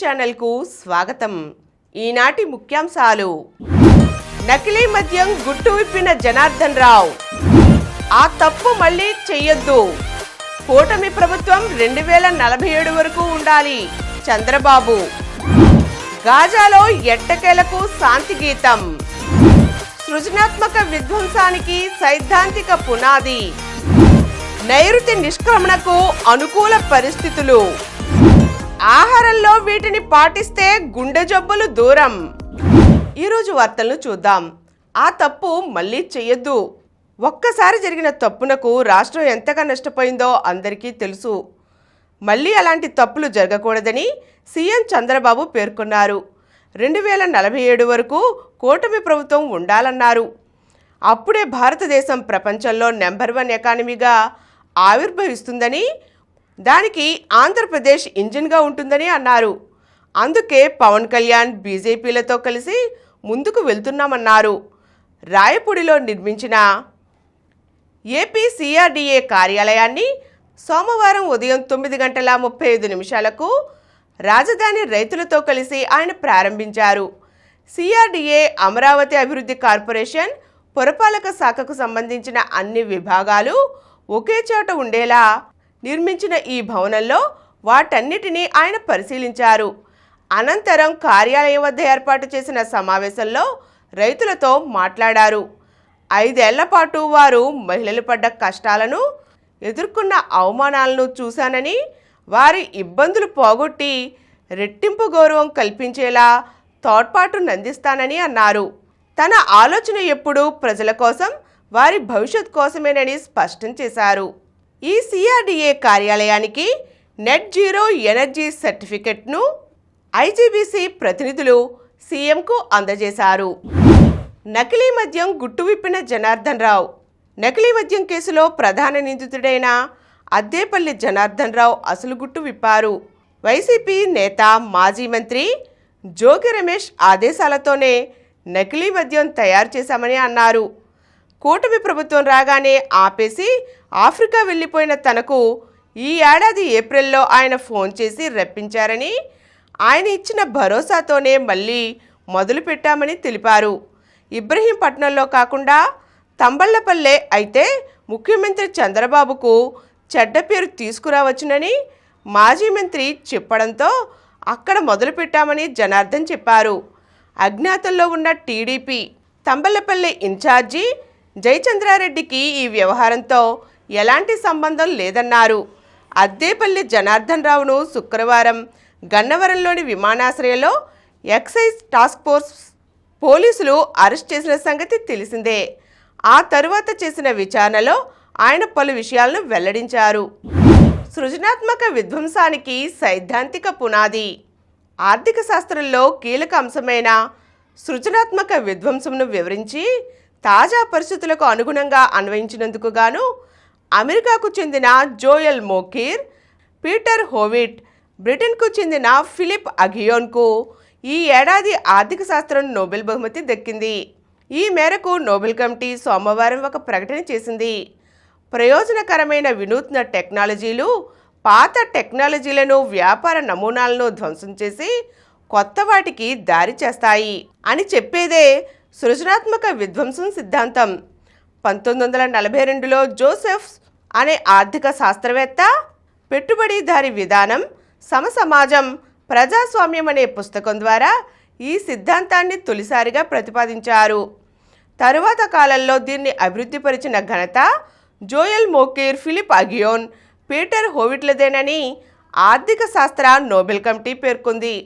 ఛానల్కు స్వాగతం. ఈనాటి ముఖ్యాంశాలు. నకిలీ మద్యం గుట్టు విప్పిన జనార్దన్ రావు. ఆ తప్పు మళ్ళీ చెయ్యొద్దు. కూటమి ప్రభుత్వం 2047 వరకు ఉండాలి. చంద్రబాబు. గాజాలో ఎట్టకేలకు శాంతి గీతం. సృజనాత్మక విధ్వంసానికి సైద్ధాంతిక పునాది. నైరుతి నిష్క్రమణకు అనుకూల పరిస్థితులు. ఆహారంలో వీటిని పాటిస్తే గుండె జబ్బులు దూరం. ఈరోజు వార్తలను చూద్దాం. ఆ తప్పు మళ్ళీ చెయ్యొద్దు. ఒక్కసారి జరిగిన తప్పునకు రాష్ట్రం ఎంతగా నష్టపోయిందో అందరికీ తెలుసు. మళ్ళీ అలాంటి తప్పులు జరగకూడదని సీఎం చంద్రబాబు పేర్కొన్నారు. 2047 వరకు కూటమి ప్రభుత్వం ఉండాలన్నారు. అప్పుడే భారతదేశం ప్రపంచంలో నెంబర్ 1 ఎకానమీగా ఆవిర్భవిస్తుందని, దానికి ఆంధ్రప్రదేశ్ ఇంజిన్గా ఉంటుందని అన్నారు. అందుకే పవన్ కళ్యాణ్ బీజేపీలతో కలిసి ముందుకు వెళ్తున్నామన్నారు. రాయపూడిలో నిర్మించిన ఏపీ సిఆర్డీఏ కార్యాలయాన్ని సోమవారం ఉదయం 9:35 రాజధాని రైతులతో కలిసి ఆయన ప్రారంభించారు. సిఆర్డీఏ అమరావతి అభివృద్ధి కార్పొరేషన్ పురపాలక శాఖకు సంబంధించిన అన్ని విభాగాలు ఒకే చోట ఉండేలా నిర్మించిన ఈ భవనంలో వాటన్నిటినీ ఆయన పరిశీలించారు. అనంతరం కార్యాలయం వద్ద ఏర్పాటు చేసిన సమావేశంలో రైతులతో మాట్లాడారు. 5 ఏళ్ల పాటు వారు మహిళలు పడ్డ కష్టాలను, ఎదుర్కొన్న అవమానాలను చూశానని, వారి ఇబ్బందులు పోగొట్టి రెట్టింపు గౌరవం కల్పించేలా తోడ్పాటునందిస్తానని అన్నారు. తన ఆలోచన ఎప్పుడూ ప్రజల కోసం, వారి భవిష్యత్ కోసమేనని స్పష్టం చేశారు. ఈ సిఆర్డీఏ కార్యాలయానికి నెట్ జీరో ఎనర్జీ సర్టిఫికెట్ను ఐజీబీసీ ప్రతినిధులు సీఎంకు అందజేశారు. నకిలీ మద్యం గుట్టు విప్పిన జనార్దన్ రావు. నకిలీ మద్యం కేసులో ప్రధాన నిందితుడైన అద్దేపల్లి జనార్దన్ రావు అసలు గుట్టు విప్పారు. వైసీపీ నేత, మాజీ మంత్రి జోగి రమేష్ ఆదేశాలతోనే నకిలీ మద్యం తయారు చేశామని అన్నారు. కూటమి ప్రభుత్వం రాగానే ఆపేసి ఆఫ్రికా వెళ్ళిపోయిన తనకు ఈ ఏడాది ఏప్రిల్లో ఆయన ఫోన్ చేసి రప్పించారని, ఆయన ఇచ్చిన భరోసాతోనే మళ్ళీ మొదలుపెట్టామని తెలిపారు. ఇబ్రహీంపట్నంలో కాకుండా తంబళ్లపల్లె అయితే ముఖ్యమంత్రి చంద్రబాబుకు చెడ్డ పేరు తీసుకురావచ్చునని మాజీ మంత్రి చెప్పడంతో అక్కడ మొదలుపెట్టామని జనార్దన్ చెప్పారు. అజ్ఞాతంలో ఉన్న టీడీపీ తంబళ్లపల్లె ఇన్ఛార్జి జయచంద్రారెడ్డికి ఈ వ్యవహారంతో ఎలాంటి సంబంధం లేదన్నారు. అద్దేపల్లి జనార్దన్ రావును శుక్రవారం గన్నవరంలోని విమానాశ్రయంలో ఎక్సైజ్ టాస్క్ ఫోర్స్ పోలీసులు అరెస్ట్ చేసిన సంగతి తెలిసిందే. ఆ తరువాత చేసిన విచారణలో ఆయన పలు విషయాలను వెల్లడించారు. సృజనాత్మక విధ్వంసానికి సైద్ధాంతిక పునాది. ఆర్థిక శాస్త్రంలో కీలక అంశమైన సృజనాత్మక విధ్వంసంను వివరించి తాజా పరిస్థితులకు అనుగుణంగా అన్వయించినందుకు గాను అమెరికాకు చెందిన జోయల్ మోకిర్, పీటర్ హోవిట్, బ్రిటన్కు చెందిన ఫిలిప్ అగియోన్కు ఈ ఏడాది ఆర్థిక శాస్త్రం నోబెల్ బహుమతి దక్కింది. ఈ మేరకు నోబెల్ కమిటీ సోమవారం ఒక ప్రకటన చేసింది. ప్రయోజనకరమైన వినూత్న టెక్నాలజీలు పాత టెక్నాలజీలను, వ్యాపార నమూనాలను ధ్వంసం చేసి కొత్త వాటికి దారి చేస్తాయి అని చెప్పేదే సృజనాత్మక విధ్వంసం సిద్ధాంతం. 1942లో జోసెఫ్స్ అనే ఆర్థిక శాస్త్రవేత్త పెట్టుబడిదారీ విధానం, సమసమాజం, ప్రజాస్వామ్యం అనే పుస్తకం ద్వారా ఈ సిద్ధాంతాన్ని తొలిసారిగా ప్రతిపాదించారు. తరువాత కాలంలో దీన్ని అభివృద్ధిపరిచిన ఘనత జోయల్ మోకిర్, ఫిలిప్ అగియోన్, పీటర్ హోవిట్లదేనని ఆర్థిక శాస్త్ర నోబెల్ కమిటీ పేర్కొంది.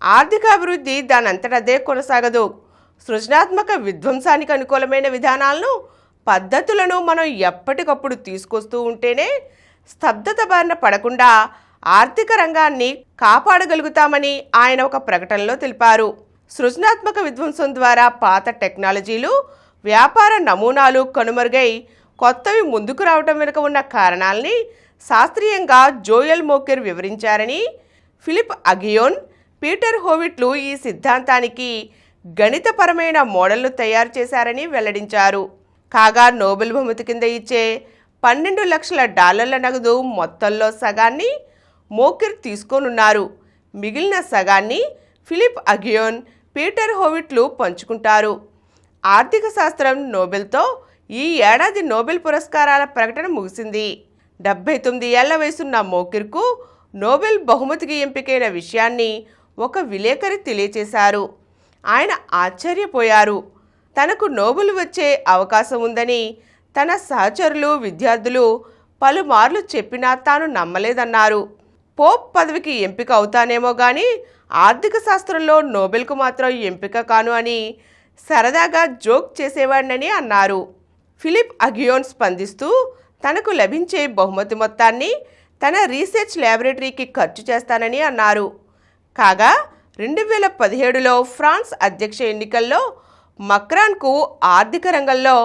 ఆర్థిక అభివృద్ధి దానంతటదే కొనసాగదు. సృజనాత్మక విధ్వంసానికి అనుకూలమైన విధానాలను, పద్ధతులను మనం ఎప్పటికప్పుడు తీసుకొస్తూ ఉంటేనే స్తబ్దత బారిన పడకుండా ఆర్థిక రంగాన్ని కాపాడగలుగుతామని ఆయన ఒక ప్రకటనలో తెలిపారు. సృజనాత్మక విధ్వంసం ద్వారా పాత టెక్నాలజీలు, వ్యాపార నమూనాలు కనుమరుగై కొత్తవి ముందుకు రావడం వెనుక ఉన్న కారణాలని శాస్త్రీయంగా జోయల్ మోకిర్ వివరించారని, ఫిలిప్ అగియోన్, పీటర్ హోవిట్లు ఈ సిద్ధాంతానికి గణితపరమైన మోడల్ను తయారు చేశారని వెల్లడించారు. కాగా నోబెల్ బహుమతి కింద ఇచ్చే $12 లక్షల నగదు మొత్తంలో సగాన్ని మోకిర్ తీసుకోనున్నారు. మిగిలిన సగాన్ని ఫిలిప్ అగియోన్, పీటర్ హోవిట్లు పంచుకుంటారు. ఆర్థిక శాస్త్రం నోబెల్తో ఈ ఏడాది నోబెల్ పురస్కారాల ప్రకటన ముగిసింది. 79 ఏళ్ల వయసున్న మోకిర్కు నోబెల్ బహుమతికి ఎంపికైన విషయాన్ని ఒక విలేకరి తెలియచేశారు. ఆయన ఆశ్చర్యపోయారు. తనకు నోబెల్ వచ్చే అవకాశం ఉందని తన సహచరులు, విద్యార్థులు పలుమార్లు చెప్పినా తాను నమ్మలేదన్నారు. పోప్ పదవికి ఎంపిక అవుతానేమో కానీ ఆర్థిక శాస్త్రంలో నోబెల్కు మాత్రం ఎంపిక కాను అని సరదాగా జోక్ చేసేవాడినని అన్నారు. ఫిలిప్ అగియోన్ స్పందిస్తూ తనకు లభించే బహుమతి మొత్తాన్ని తన రీసెర్చ్ ల్యాబొరేటరీకి ఖర్చు చేస్తానని అన్నారు. కాగా 2017లో ఫ్రాన్స్ అధ్యక్ష ఎన్నికల్లో మక్రాన్కు ఆర్థిక రంగంలో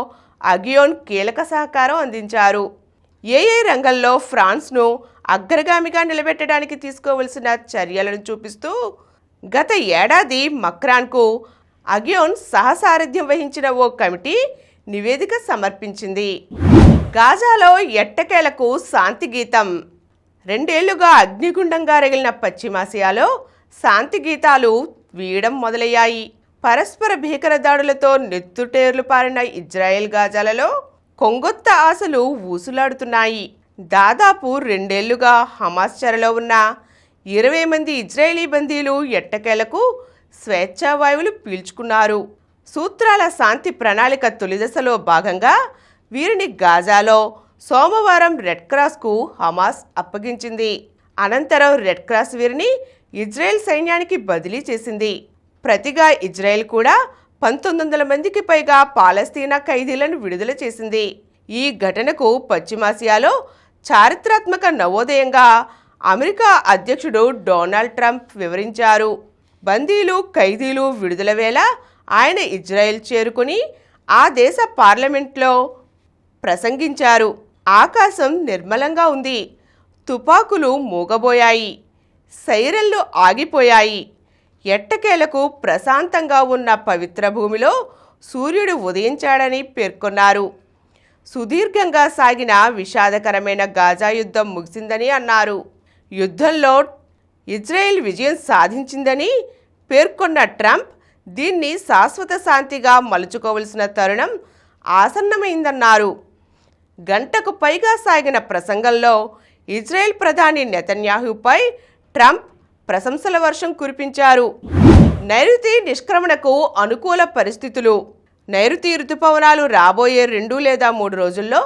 అగియోన్ కీలక సహకారం అందించారు. ఏ రంగంలో ఫ్రాన్స్ను అగ్రగామిగా నిలబెట్టడానికి తీసుకోవలసిన చర్యలను చూపిస్తూ గత ఏడాది మక్రాన్కు అగియోన్ సహసారథ్యం వహించిన ఓ కమిటీ నివేదిక సమర్పించింది. గాజాలో ఎట్టకేలకు శాంతి గీతం. 2 ఏళ్లుగా అగ్నిగుండంగా రగిలిన పశ్చిమాసియాలో శాంతి గీతాలు వీయడం మొదలయ్యాయి. పరస్పర భీకర దాడులతో నెత్తుటేర్లు పారిన ఇజ్రాయెల్ గాజాలలో కొంగొత్త ఆశలు ఊసులాడుతున్నాయి. దాదాపు 2 ఏళ్లుగా హమాస్ చెరలో ఉన్న 20 మంది ఇజ్రాయేలీ బందీలు ఎట్టకేలకు స్వేచ్ఛావాయువులు పీల్చుకున్నారు. సూత్రాల శాంతి ప్రణాళిక తొలిదశలో భాగంగా వీరిని గాజాలో సోమవారం రెడ్ క్రాస్కు హమాస్ అప్పగించింది. అనంతరం రెడ్ క్రాస్ వీరిని ఇజ్రాయెల్ సైన్యానికి బదిలీ చేసింది. ప్రతిగా ఇజ్రాయెల్ కూడా 1900 మందికి పైగా పాలస్తీనా ఖైదీలను విడుదల చేసింది. ఈ ఘటనకు పశ్చిమాసియాలో చారిత్రాత్మక నవోదయంగా అమెరికా అధ్యక్షుడు డొనాల్డ్ ట్రంప్ వివరించారు. బందీలు, ఖైదీలు విడుదల వేళ ఆయన ఇజ్రాయెల్ చేరుకుని ఆ దేశ పార్లమెంట్లో ప్రసంగించారు. ఆకాశం నిర్మలంగా ఉంది, తుపాకులు మూగబోయాయి, సైరన్లు ఆగిపోయాయి, ఎట్టకేలకు ప్రశాంతంగా ఉన్న పవిత్ర భూమిలో సూర్యుడు ఉదయించాడని పేర్కొన్నారు. సుదీర్ఘంగా సాగిన విషాదకరమైన గాజా యుద్ధం ముగిసిందని అన్నారు. యుద్ధంలో ఇజ్రాయెల్ విజయం సాధించిందని పేర్కొన్న ట్రంప్ దీన్ని శాశ్వత శాంతిగా మలుచుకోవలసిన తరుణం ఆసన్నమైందన్నారు. గంటకు పైగా సాగిన ప్రసంగంలో ఇజ్రాయెల్ ప్రధాని నెతన్యాహుపై ట్రంప్ ప్రశంసల వర్షం కురిపించారు. నైరుతి నిష్క్రమణకు అనుకూల పరిస్థితులు. నైరుతి రుతుపవనాలు రాబోయే 2 లేదా 3 రోజుల్లో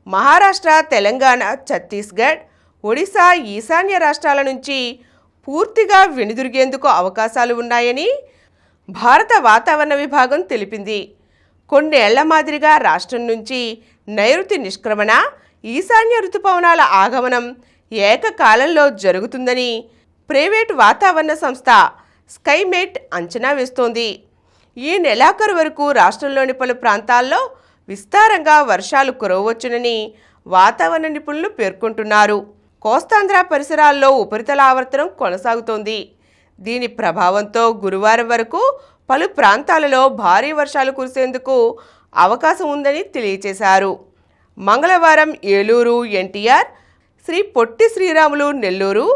మహారాష్ట్ర, తెలంగాణ, ఛత్తీస్గఢ్, ఒడిశా, ఈశాన్య రాష్ట్రాల నుంచి పూర్తిగా వెనుదిరిగేందుకు అవకాశాలు ఉన్నాయని భారత వాతావరణ విభాగం తెలిపింది. కొన్నేళ్ల మాదిరిగా రాష్ట్రం నుంచి నైరుతి నిష్క్రమణ, ఈశాన్య రుతుపవనాల ఆగమనం ఏకకాలంలో జరుగుతుందని ప్రైవేటు వాతావరణ సంస్థ స్కైమెట్ అంచనా వేస్తోంది. ఈ నెలాఖరు వరకు రాష్ట్రంలోని పలు ప్రాంతాల్లో విస్తారంగా వర్షాలు కురవవచ్చునని వాతావరణ నిపుణులు పేర్కొంటున్నారు. కోస్తాంధ్ర పరిసరాల్లో ఉపరితల ఆవర్తనం కొనసాగుతోంది. దీని ప్రభావంతో గురువారం వరకు పలు ప్రాంతాలలో భారీ వర్షాలు కురిసేందుకు అవకాశం ఉందని తెలియజేశారు. మంగళవారం ఏలూరు, ఎన్టీఆర్, శ్రీ పొట్టి శ్రీరాములు, నెల్లూరు,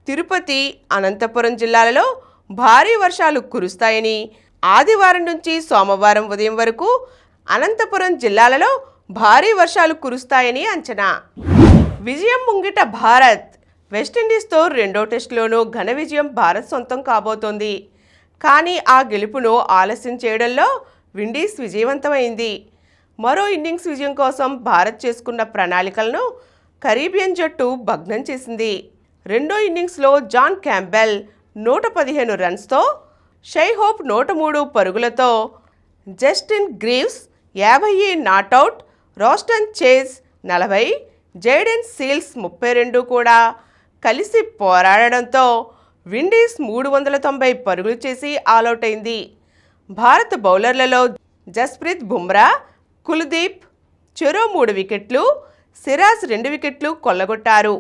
తిరుపతి, అనంతపురం జిల్లాలలో భారీ వర్షాలు కురుస్తాయని, ఆదివారం నుంచి సోమవారం ఉదయం వరకు అనంతపురం జిల్లాలలో భారీ వర్షాలు కురుస్తాయని అంచనా. విజయం ముంగిట భారత్. వెస్టిండీస్తో 2వ టెస్టులోనూ ఘన విజయం భారత్ సొంతం కాబోతోంది. కానీ ఆ గెలుపును ఆలస్యం చేయడంలో విండీస్ విజయవంతమైంది. మరో ఇన్నింగ్స్ విజయం కోసం భారత్ చేసుకున్న ప్రణాళికలను కరీబియన్ జట్టు భగ్నం చేసింది. రెండో ఇన్నింగ్స్లో జాన్ క్యాంబెల్ 115 రన్స్తో, షై హోప్ 103 పరుగులతో, Justin Greaves 50 not out, Roston Chase 40, Jayden Seals 32 కూడా కలిసి పోరాడడంతో విండీస్ 390 పరుగులు చేసి ఆలౌట్ అయింది. భారత బౌలర్లలో జస్ప్రీత్ బుమ్రా, కుల్దీప్ చెరో 3 వికెట్లు, సిరాజ్ 2 వికెట్లు కొల్లగొట్టారు.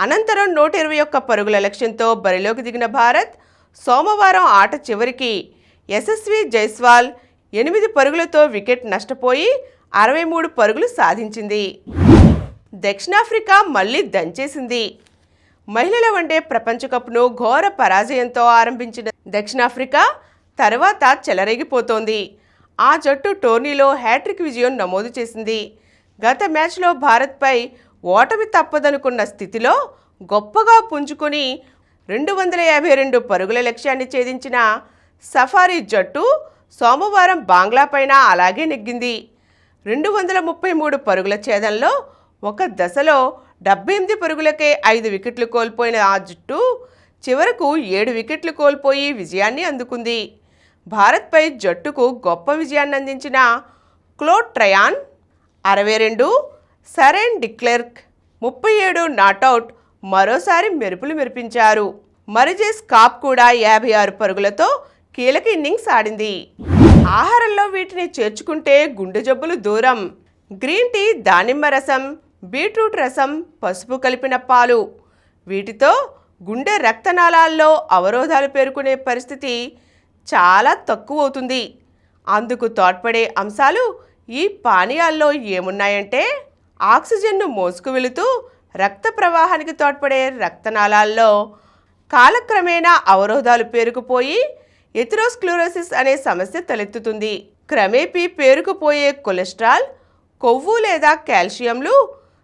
అనంతరం 121 పరుగుల లక్ష్యంతో బరిలోకి దిగిన భారత్ సోమవారం ఆట చివరికి యశస్వి జైస్వాల్ 8 పరుగులతో వికెట్ నష్టపోయి 63 పరుగులు సాధించింది. దక్షిణాఫ్రికా మళ్లీ దంచేసింది. మహిళల వన్డే ప్రపంచ కప్ను ఘోర పరాజయంతో ఆరంభించిన దక్షిణాఫ్రికా తర్వాత చెలరేగిపోతోంది. ఆ జట్టు టోర్నీలో హ్యాట్రిక్ విజయం నమోదు చేసింది. గత మ్యాచ్లో భారత్పై ఓటమి తప్పదనుకున్న స్థితిలో గొప్పగా పుంజుకొని 252 పరుగుల లక్ష్యాన్ని ఛేదించిన సఫారీ జట్టు సోమవారం బంగ్లాపైన అలాగే నెగ్గింది. 233 పరుగుల ఛేదంలో ఒక దశలో 78 పరుగులకే 5 వికెట్లు కోల్పోయిన ఆ జట్టు చివరకు 7 వికెట్లు కోల్పోయి విజయాన్ని అందుకుంది. భారత్పై జట్టుకు గొప్ప విజయాన్ని అందించిన క్లోడ్ ట్రయాన్ 62, సరెన్ డిక్లెర్క్ 37 నాటౌట్ మరోసారి మెరుపులు మెరిపించారు. మరిజేస్ కాప్ కూడా 56 పరుగులతో కీలక ఇన్నింగ్స్ ఆడింది. ఆహారంలో వీటిని చేర్చుకుంటే గుండె జబ్బులు దూరం. గ్రీన్ టీ, దానిమ్మ రసం, బీట్రూట్ రసం, పసుపు కలిపిన పాలు, వీటితో గుండె రక్తనాళాల్లో అవరోధాలు పేరుకునే పరిస్థితి చాలా తక్కువ అవుతుంది. అందుకు తోడ్పడే అంశాలు ఈ పానీయాల్లో ఏమున్నాయంటే ఆక్సిజన్ను మోసుకు వెళుతూ రక్త ప్రవాహానికి తోడ్పడే రక్తనాళాల్లో కాలక్రమేణా అవరోధాలు పేరుకుపోయి ఎథెరోస్క్లెరోసిస్ అనే సమస్య తలెత్తుతుంది. క్రమేపీ పేరుకుపోయే కొలెస్ట్రాల్, కొవ్వు లేదా కాల్షియంలు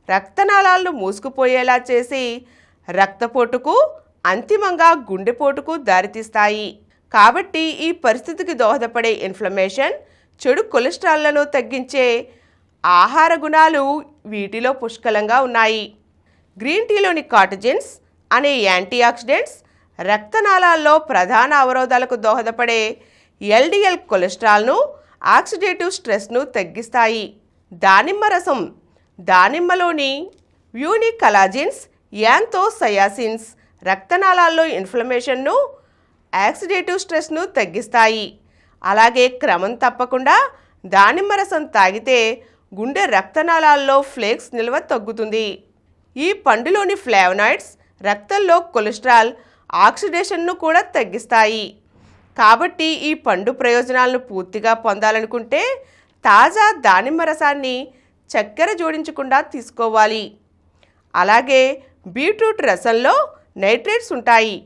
రక్తనాళాలను మూసుకుపోయేలా చేసి రక్తపోటుకు, అంతిమంగా గుండెపోటుకు దారితీస్తాయి. కాబట్టి ఈ పరిస్థితికి దోహదపడే ఇన్ఫ్లమేషన్, చెడు కొలెస్ట్రాల్లను తగ్గించే ఆహార గుణాలు వీటిలో పుష్కలంగా ఉన్నాయి. గ్రీన్ టీలోని కార్టిజిన్స్ అనే యాంటీ ఆక్సిడెంట్స్ రక్తనాళాల్లో ప్రధాన అవరోధాలకు దోహదపడే ఎల్డిఎల్ కొలెస్ట్రాల్ను, ఆక్సిడేటివ్ స్ట్రెస్ను తగ్గిస్తాయి. దానిమ్మ రసం, దానిమ్మలోని వ్యూనికలాజిన్స్, యాంతోసయాసిన్స్ రక్తనాళాల్లో ఇన్ఫ్లమేషన్ను, ఆక్సిడేటివ్ స్ట్రెస్ను తగ్గిస్తాయి. అలాగే క్రమం తప్పకుండా దానిమ్మ రసం తాగితే గుండె రక్తనాళాల్లో ఫ్లేక్స్ నిల్వ తగ్గుతుంది. ఈ పండులోని ఫ్లేవనాయిడ్స్ రక్తంలో కొలెస్ట్రాల్ ఆక్సిడేషన్ను కూడా తగ్గిస్తాయి. కాబట్టి ఈ పండు ప్రయోజనాలను పూర్తిగా పొందాలనుకుంటే తాజా దానిమ్మ రసాన్ని చక్కెర జోడించకుండా తీసుకోవాలి. అలాగే బీట్రూట్ రసంలో నైట్రేట్స్ ఉంటాయి.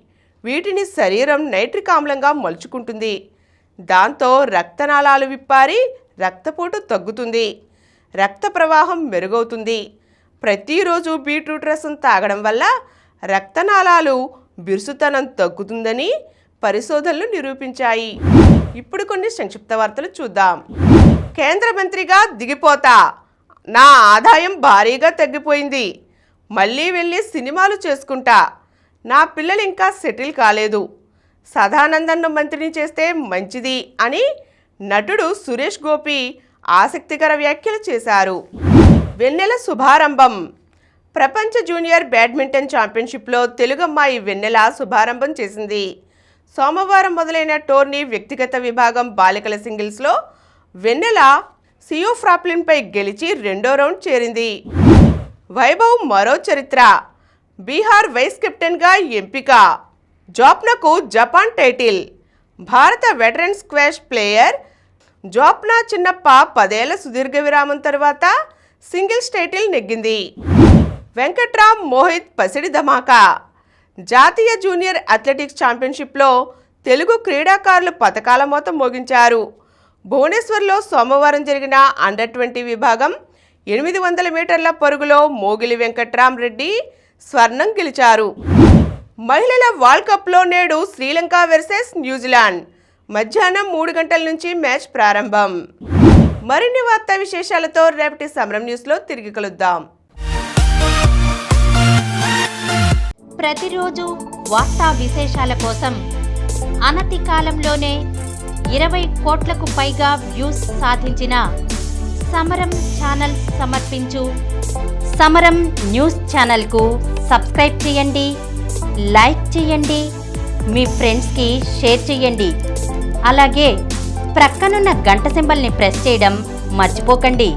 వీటిని శరీరం నైట్రిక్ ఆమ్లంగా మలుచుకుంటుంది. దాంతో రక్తనాళాలు విప్పారి రక్తపోటు తగ్గుతుంది, రక్త ప్రవాహం మెరుగవుతుంది. ప్రతిరోజు బీట్రూట్ రసం తాగడం వల్ల రక్తనాళాలు బిరుసుతనం తగ్గుతుందని పరిశోధనలు నిరూపించాయి. ఇప్పుడు కొన్ని సంక్షిప్త వార్తలు చూద్దాం. కేంద్ర మంత్రిగా దిగిపోతా, నా ఆదాయం భారీగా తగ్గిపోయింది, మళ్ళీ వెళ్ళి సినిమాలు చేసుకుంటా, నా పిల్లలు ఇంకా సెటిల్ కాలేదు, సదానందన్ను మంత్రిని చేస్తే మంచిది అని నటుడు సురేష్ గోపి ఆసక్తికర వ్యాఖ్యలు చేశారు. వెన్నెల శుభారంభం. ప్రపంచ జూనియర్ బ్యాడ్మింటన్ ఛాంపియన్షిప్లో తెలుగమ్మాయి వెన్నెల శుభారంభం చేసింది. సోమవారం మొదలైన టోర్నీ వ్యక్తిగత విభాగం బాలికల సింగిల్స్లో వెన్నెల సియో ఫ్రాప్లిన్పై గెలిచి 2వ రౌండ్ చేరింది. వైభవ్ మరో చరిత్ర. బీహార్ వైస్ కెప్టెన్గా ఎంపిక. జోప్నాకు జపాన్ టైటిల్. భారత వెటరన్ స్క్వాష్ ప్లేయర్ జోప్నా చిన్నప్ప 10 ఏళ్ల సుదీర్ఘ విరామం తర్వాత సింగిల్స్ టైటిల్ నెగ్గింది. వెంకట్రామ్ మోహిత్ పసిడి ధమాకా. జాతీయ జూనియర్ అథ్లెటిక్స్ ఛాంపియన్షిప్లో తెలుగు క్రీడాకారులు పతకాల మోత మోగించారు. భువనేశ్వర్లో సోమవారం జరిగిన అండర్-20 విభాగం 800 మీటర్ల పరుగులో మోగిలి వెంకట్రామ్ రెడ్డి స్వర్ణం గెలిచారు. మహిళల వరల్డ్ కప్లో నేడు శ్రీలంక వర్సెస్ న్యూజిలాండ్ మధ్యాహ్నం 3 గంటల నుంచి మ్యాచ్ ప్రారంభం. మరిన్ని వార్తా విశేషాలతో రేపటి సమరం న్యూస్లో తిరిగి కలుద్దాం. ప్రతిరోజు వార్తా విశేషాల కోసం అనతి కాలంలోనే 20 కోట్లకు పైగా వ్యూస్ సాధించిన సమరం ఛానల్ సమర్పించు సమరం న్యూస్ ఛానల్కు సబ్స్క్రైబ్ చేయండి, లైక్ చేయండి, మీ ఫ్రెండ్స్కి షేర్ చేయండి. అలాగే ప్రక్కనున్న గంట సింబల్ని ప్రెస్ చేయడం మర్చిపోకండి.